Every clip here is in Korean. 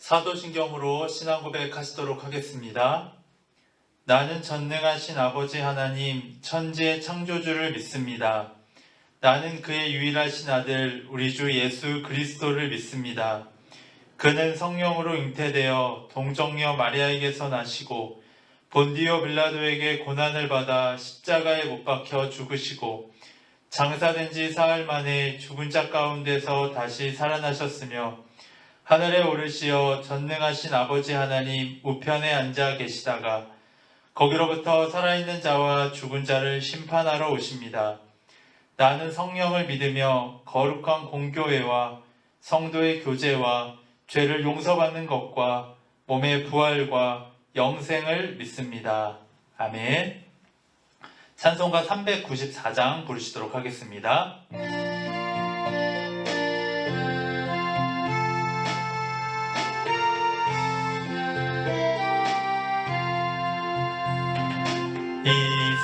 사도신경으로 신앙 고백하시도록 하겠습니다. 나는 전능하신 아버지 하나님, 천지의 창조주를 믿습니다. 나는 그의 유일하신 아들, 우리 주 예수 그리스도를 믿습니다. 그는 성령으로 잉태되어 동정녀 마리아에게서 나시고 본디오 빌라도에게 고난을 받아 십자가에 못 박혀 죽으시고 장사된 지 사흘 만에 죽은 자 가운데서 다시 살아나셨으며 하늘에 오르시어 전능하신 아버지 하나님 우편에 앉아 계시다가 거기로부터 살아있는 자와 죽은 자를 심판하러 오십니다. 나는 성령을 믿으며 거룩한 공교회와 성도의 교제와 죄를 용서받는 것과 몸의 부활과 영생을 믿습니다. 아멘. 찬송가 394장 부르시도록 하겠습니다. 이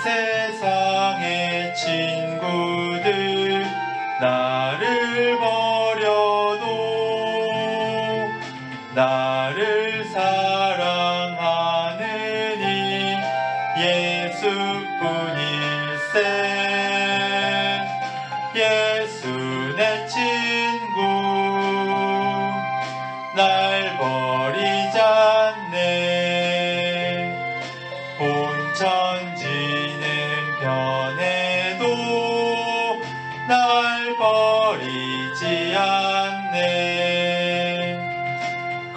세상의 친구들 나를 버려도 나를 사랑하느니 예수뿐일세. 예수 내 친구 날 버리지 않네. 온천지는 변해도 날 버리지 않네.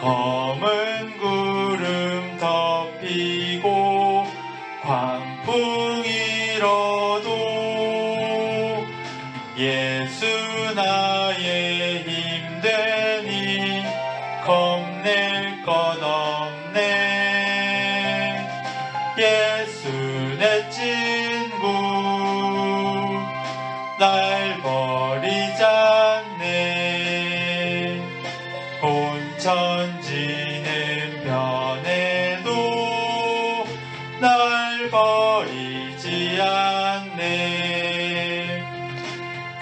검은 구름 덮이고 광풍 일어도 예수 나의 힘 되니 겁낼 것 없네. 예수 내 친구 날 버리지 않네. 온천지는 변해도 날 버리지 않네.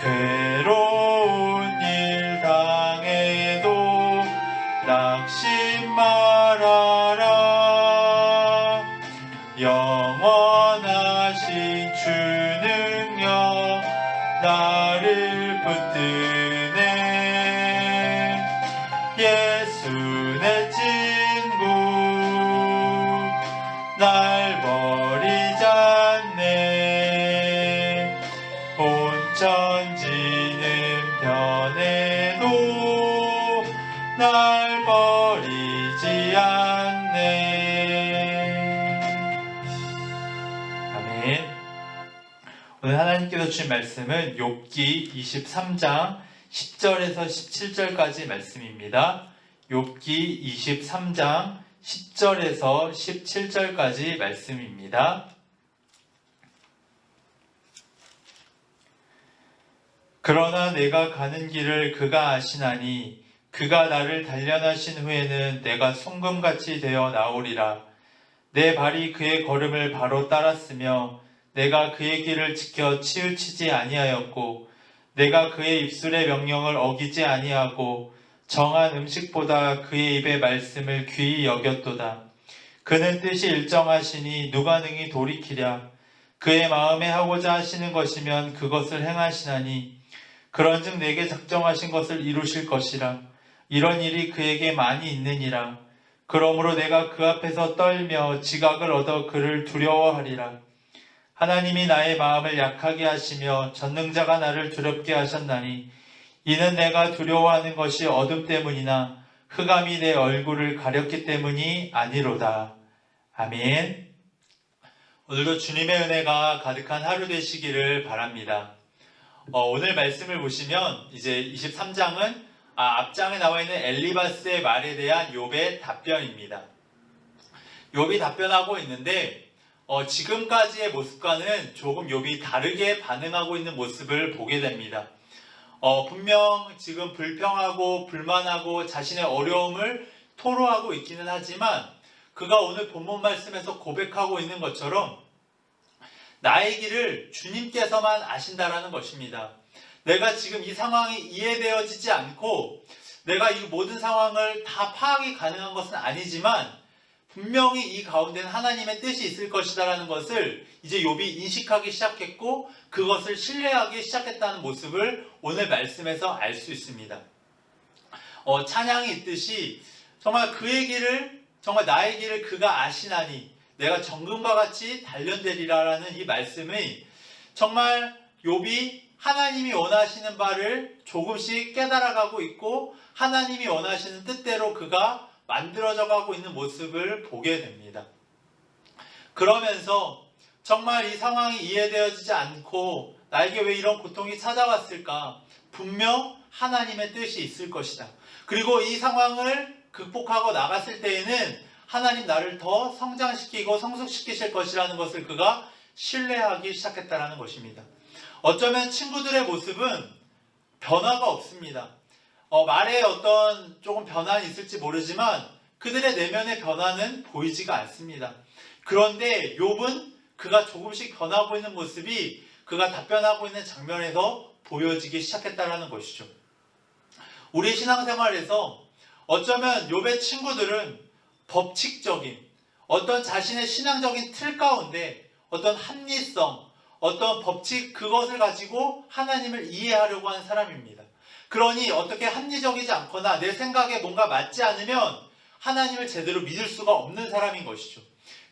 괴로운 일 당해도 낙심 말아라. 영원하신 주 능력 나를 붙드네. 예수 내 친구 날 버리지 않네. 온천지는 변해도 날 버리지 않네. 아멘. 오늘 하나님께서 주신 말씀은 욥기 23장 10절에서 17절까지 말씀입니다. 욥기 23장 10절에서 17절까지 말씀입니다. 그러나 내가 가는 길을 그가 아시나니 그가 나를 단련하신 후에는 내가 송금같이 되어 나오리라. 내 발이 그의 걸음을 바로 따랐으며 내가 그의 길을 지켜 치우치지 아니하였고 내가 그의 입술의 명령을 어기지 아니하고 정한 음식보다 그의 입의 말씀을 귀히 여겼도다. 그는 뜻이 일정하시니 누가 능히 돌이키랴. 그의 마음에 하고자 하시는 것이면 그것을 행하시나니 그런즉 내게 작정하신 것을 이루실 것이라. 이런 일이 그에게 많이 있느니라. 그러므로 내가 그 앞에서 떨며 지각을 얻어 그를 두려워하리라. 하나님이 나의 마음을 약하게 하시며 전능자가 나를 두렵게 하셨나니 이는 내가 두려워하는 것이 어둠 때문이나 흑암이 내 얼굴을 가렸기 때문이 아니로다. 아멘. 오늘도 주님의 은혜가 가득한 하루 되시기를 바랍니다. 오늘 말씀을 보시면 이제 23장은 앞장에 나와 있는 엘리바스의 말에 대한 욥의 답변입니다. 욥이 답변하고 있는데 지금까지의 모습과는 조금 욥이 다르게 반응하고 있는 모습을 보게 됩니다. 분명 지금 불평하고 불만하고 자신의 어려움을 토로하고 있기는 하지만 그가 오늘 본문 말씀에서 고백하고 있는 것처럼 나의 길을 주님께서만 아신다라는 것입니다. 내가 지금 이 상황이 이해되어지지 않고 내가 이 모든 상황을 다 파악이 가능한 것은 아니지만 분명히 이 가운데는 하나님의 뜻이 있을 것이다라는 것을 이제 욥이 인식하기 시작했고 그것을 신뢰하기 시작했다는 모습을 오늘 말씀에서 알 수 있습니다. 찬양이 있듯이 정말 그의 길을, 정말 나의 길을 그가 아시나니 내가 정금과 같이 단련되리라라는 이 말씀이 정말 욥이 하나님이 원하시는 바를 조금씩 깨달아가고 있고 하나님이 원하시는 뜻대로 그가 만들어져 가고 있는 모습을 보게 됩니다. 그러면서 정말 이 상황이 이해되어지지 않고 나에게 왜 이런 고통이 찾아왔을까? 분명 하나님의 뜻이 있을 것이다. 그리고 이 상황을 극복하고 나갔을 때에는 하나님 나를 더 성장시키고 성숙시키실 것이라는 것을 그가 신뢰하기 시작했다는 것입니다. 어쩌면 친구들의 모습은 변화가 없습니다. 말에 어떤 조금 변화는 있을지 모르지만 그들의 내면의 변화는 보이지가 않습니다. 그런데 욥은 그가 조금씩 변하고 있는 모습이 그가 답변하고 있는 장면에서 보여지기 시작했다는 것이죠. 우리 신앙생활에서 어쩌면 욥의 친구들은 법칙적인 어떤 자신의 신앙적인 틀 가운데 어떤 합리성, 어떤 법칙 그것을 가지고 하나님을 이해하려고 하는 사람입니다. 그러니 어떻게 합리적이지 않거나 내 생각에 뭔가 맞지 않으면 하나님을 제대로 믿을 수가 없는 사람인 것이죠.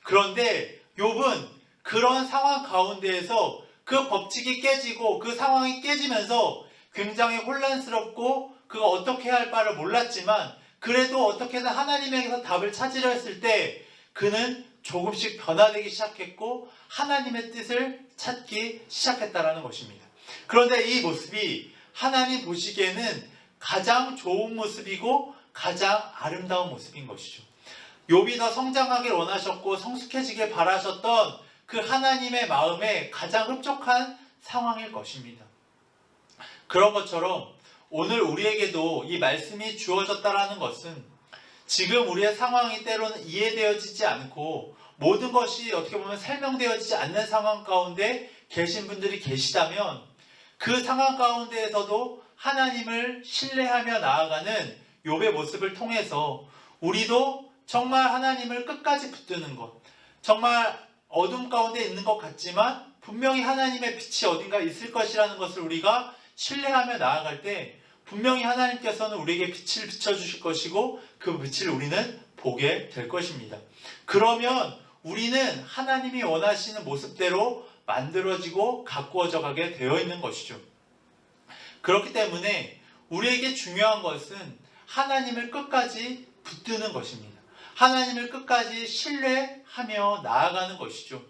그런데 욥은 그런 상황 가운데에서 그 법칙이 깨지고 그 상황이 깨지면서 굉장히 혼란스럽고 그가 어떻게 해야 할 바를 몰랐지만 그래도 어떻게든 하나님에게서 답을 찾으려 했을 때 그는 조금씩 변화되기 시작했고 하나님의 뜻을 찾기 시작했다는 것입니다. 그런데 이 모습이 하나님 보시기에는 가장 좋은 모습이고 가장 아름다운 모습인 것이죠. 욥이 더 성장하길 원하셨고 성숙해지길 바라셨던 그 하나님의 마음에 가장 흡족한 상황일 것입니다. 그런 것처럼 오늘 우리에게도 이 말씀이 주어졌다라는 것은 지금 우리의 상황이 때로는 이해되어지지 않고 모든 것이 어떻게 보면 설명되어지지 않는 상황 가운데 계신 분들이 계시다면 그 상황 가운데에서도 하나님을 신뢰하며 나아가는 욥의 모습을 통해서 우리도 정말 하나님을 끝까지 붙드는 것, 정말 어둠 가운데 있는 것 같지만 분명히 하나님의 빛이 어딘가 있을 것이라는 것을 우리가 신뢰하며 나아갈 때 분명히 하나님께서는 우리에게 빛을 비춰주실 것이고 그 빛을 우리는 보게 될 것입니다. 그러면 우리는 하나님이 원하시는 모습대로 만들어지고 가꾸어져 가게 되어 있는 것이죠. 그렇기 때문에 우리에게 중요한 것은 하나님을 끝까지 붙드는 것입니다. 하나님을 끝까지 신뢰하며 나아가는 것이죠.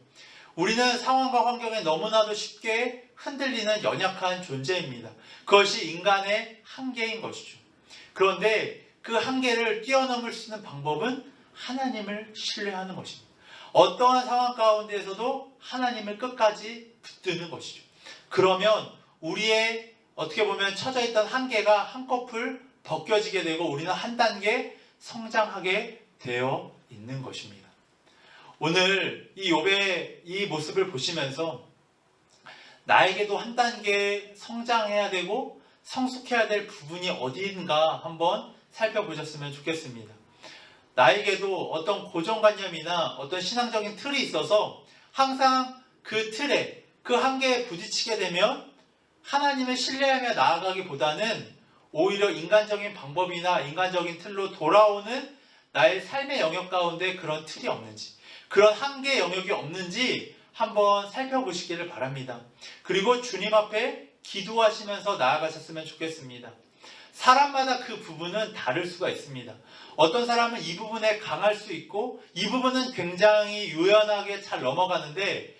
우리는 상황과 환경에 너무나도 쉽게 흔들리는 연약한 존재입니다. 그것이 인간의 한계인 것이죠. 그런데 그 한계를 뛰어넘을 수 있는 방법은 하나님을 신뢰하는 것입니다. 어떠한 상황 가운데에서도 하나님을 끝까지 붙드는 것이죠. 그러면 우리의 어떻게 보면 처져 있던 한계가 한꺼풀 벗겨지게 되고 우리는 한 단계 성장하게 되어 있는 것입니다. 오늘 이 욥의 이 모습을 보시면서 나에게도 한 단계 성장해야 되고 성숙해야 될 부분이 어디인가 한번 살펴보셨으면 좋겠습니다. 나에게도 어떤 고정관념이나 어떤 신앙적인 틀이 있어서 항상 그 틀에 그 한계에 부딪히게 되면 하나님을 신뢰하며 나아가기보다는 오히려 인간적인 방법이나 인간적인 틀로 돌아오는 나의 삶의 영역 가운데 그런 틀이 없는지, 그런 한계 영역이 없는지 한번 살펴보시기를 바랍니다. 그리고 주님 앞에 기도하시면서 나아가셨으면 좋겠습니다. 사람마다 그 부분은 다를 수가 있습니다. 어떤 사람은 이 부분에 강할 수 있고 이 부분은 굉장히 유연하게 잘 넘어가는데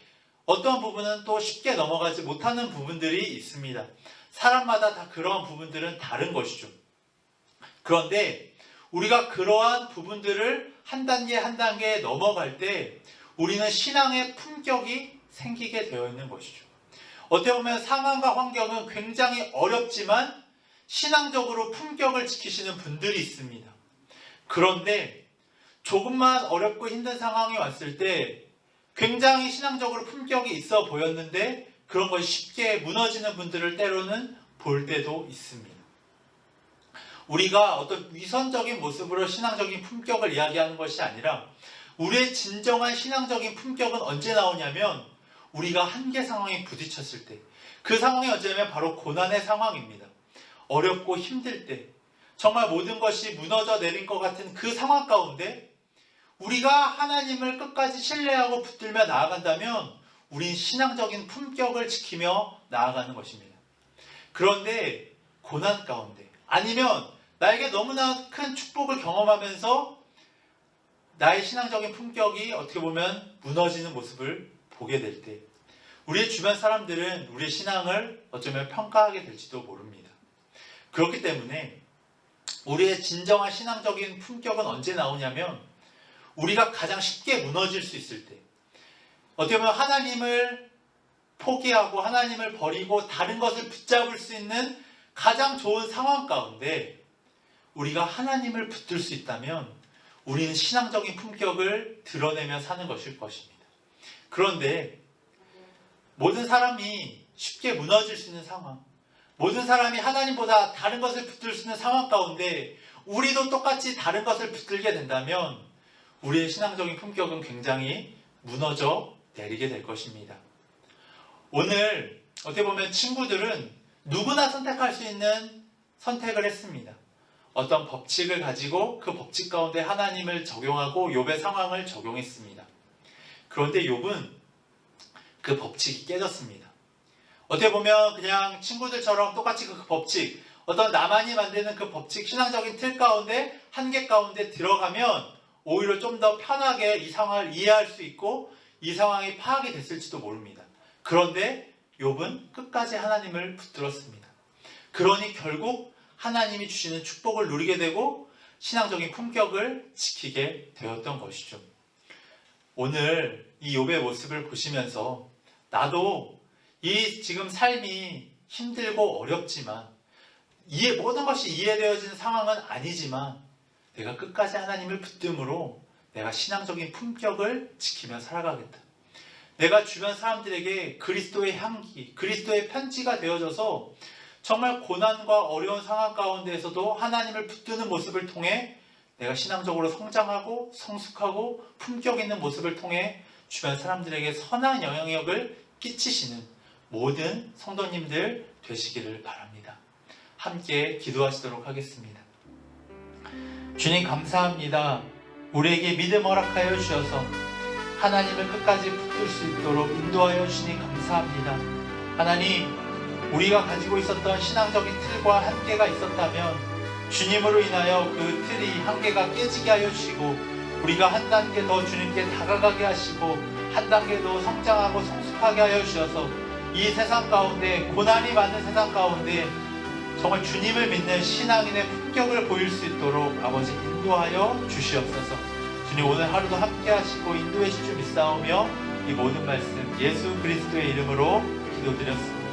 어떤 부분은 또 쉽게 넘어가지 못하는 부분들이 있습니다. 사람마다 다 그러한 부분들은 다른 것이죠. 그런데 우리가 그러한 부분들을 한 단계 한 단계 넘어갈 때 우리는 신앙의 품격이 생기게 되어 있는 것이죠. 어떻게 보면 상황과 환경은 굉장히 어렵지만 신앙적으로 품격을 지키시는 분들이 있습니다. 그런데 조금만 어렵고 힘든 상황이 왔을 때 굉장히 신앙적으로 품격이 있어 보였는데 그런 것이 쉽게 무너지는 분들을 때로는 볼 때도 있습니다. 우리가 어떤 위선적인 모습으로 신앙적인 품격을 이야기하는 것이 아니라 우리의 진정한 신앙적인 품격은 언제 나오냐면 우리가 한계 상황에 부딪혔을 때, 그 상황이 언제냐면 바로 고난의 상황입니다. 어렵고 힘들 때, 정말 모든 것이 무너져 내린 것 같은 그 상황 가운데 우리가 하나님을 끝까지 신뢰하고 붙들며 나아간다면 우린 신앙적인 품격을 지키며 나아가는 것입니다. 그런데 고난 가운데, 아니면 나에게 너무나 큰 축복을 경험하면서 나의 신앙적인 품격이 어떻게 보면 무너지는 모습을 보게 될 때, 우리의 주변 사람들은 우리의 신앙을 어쩌면 평가하게 될지도 모릅니다. 그렇기 때문에 우리의 진정한 신앙적인 품격은 언제 나오냐면 우리가 가장 쉽게 무너질 수 있을 때, 어떻게 보면 하나님을 포기하고 하나님을 버리고 다른 것을 붙잡을 수 있는 가장 좋은 상황 가운데 우리가 하나님을 붙들 수 있다면 우리는 신앙적인 품격을 드러내며 사는 것일 것입니다. 그런데 모든 사람이 쉽게 무너질 수 있는 상황, 모든 사람이 하나님보다 다른 것을 붙들 수 있는 상황 가운데 우리도 똑같이 다른 것을 붙들게 된다면 우리의 신앙적인 품격은 굉장히 무너져 내리게 될 것입니다. 오늘 어떻게 보면 친구들은 누구나 선택할 수 있는 선택을 했습니다. 어떤 법칙을 가지고 그 법칙 가운데 하나님을 적용하고 욥의 상황을 적용했습니다. 그런데 욥은 그 법칙이 깨졌습니다. 어떻게 보면 그냥 친구들처럼 똑같이 그 법칙, 어떤 나만이 만드는 그 법칙, 신앙적인 틀 가운데, 한계 가운데 들어가면 오히려 좀 더 편하게 이 상황을 이해할 수 있고 이 상황이 파악이 됐을지도 모릅니다. 그런데 욥은 끝까지 하나님을 붙들었습니다. 그러니 결국 하나님이 주시는 축복을 누리게 되고 신앙적인 품격을 지키게 되었던 것이죠. 오늘 이 욥의 모습을 보시면서 나도 이 지금 삶이 힘들고 어렵지만 모든 것이 이해되어지는 상황은 아니지만 내가 끝까지 하나님을 붙듦으로 내가 신앙적인 품격을 지키며 살아가겠다. 내가 주변 사람들에게 그리스도의 향기, 그리스도의 편지가 되어져서 정말 고난과 어려운 상황 가운데에서도 하나님을 붙드는 모습을 통해 내가 신앙적으로 성장하고 성숙하고 품격 있는 모습을 통해 주변 사람들에게 선한 영향력을 끼치시는 모든 성도님들 되시기를 바랍니다. 함께 기도하시도록 하겠습니다. 주님 감사합니다. 우리에게 믿음 허락하여 주셔서 하나님을 끝까지 붙들 수 있도록 인도하여 주시니 감사합니다. 하나님, 우리가 가지고 있었던 신앙적인 틀과 한계가 있었다면 주님으로 인하여 그 틀이 한계가 깨지게 하여 주시고 우리가 한 단계 더 주님께 다가가게 하시고 한 단계 더 성장하고 성숙하게 하여 주셔서 이 세상 가운데, 고난이 많은 세상 가운데 정말 주님을 믿는 신앙인의 품격을 보일 수 있도록 아버지 인도하여 주시옵소서. 주님, 오늘 하루도 함께 하시고 인도해 주실 줄 믿사오며 이 모든 말씀 예수 그리스도의 이름으로 기도드렸습니다.